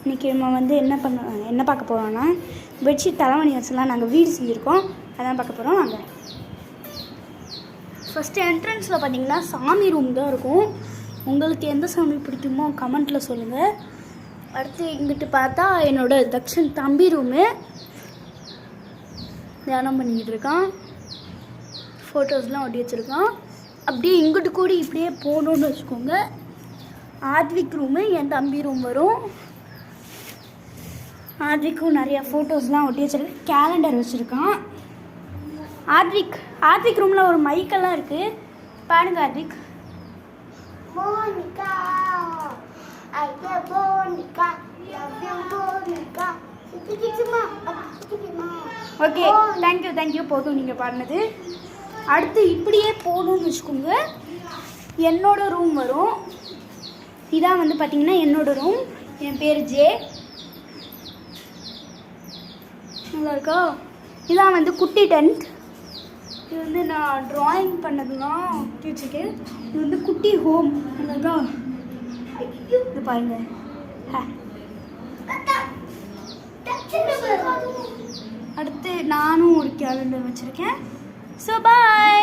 இன்றைக்கி நம்ம வந்து என்ன பார்க்க போகிறோன்னா பெட்ஷீட் தலைவணி வச்சுலாம் நாங்கள் வீடு செஞ்சுருக்கோம், அதான் பார்க்க போகிறோம். நாங்கள் ஃபஸ்ட்டு என்ட்ரன்ஸில் பார்த்திங்கன்னா சாமி ரூம் தான் இருக்கும். உங்களுக்கு எந்த சாமி பிடிக்குமோ கமெண்ட்டில் சொல்லுங்கள். அடுத்து இங்கிட்டு பார்த்தா என்னோடய தக்ஷன் தம்பி ரூமு, தியானம் பண்ணிக்கிட்டு இருக்கான், ஃபோட்டோஸ்லாம் ஒட்டி வச்சுருக்கான். அப்படியே இங்கிட்டு கூடி இப்படியே போகணுன்னு வச்சுக்கோங்க, ஆத்விக் ரூமு என் தம்பி ரூம் வரும். ஆத்விக்கும் நிறையா ஃபோட்டோஸ்லாம் ஒட்டி வச்சுருக்கேன், கேலண்டர் வச்சுருக்கான். ஆத்விக் ரூமில் ஒரு மைக்கெல்லாம் இருக்குது, பாருங்க ஆத்விக். ஓகே, தேங்க்யூ போதும் நீங்கள் பாடினது. அடுத்து இப்படியே போகணுன்னு வச்சுக்கோங்க, என்னோடய ரூம் வரும். இதான் வந்து பார்த்திங்கன்னா என்னோடய ரூம். என் பேர் ஜே. நல்லா இருக்கா? இதான் வந்து குட்டி டென்ட். இது வந்து நான் ட்ராயிங் பண்ணதுலாம் ஒட்டி வச்சுருக்கேன். இது வந்து குட்டி ஹோம். நல்லா இது பாருங்கள். அடுத்து நானும் ஒரு கேலண்டர் வச்சுருக்கேன். So bye.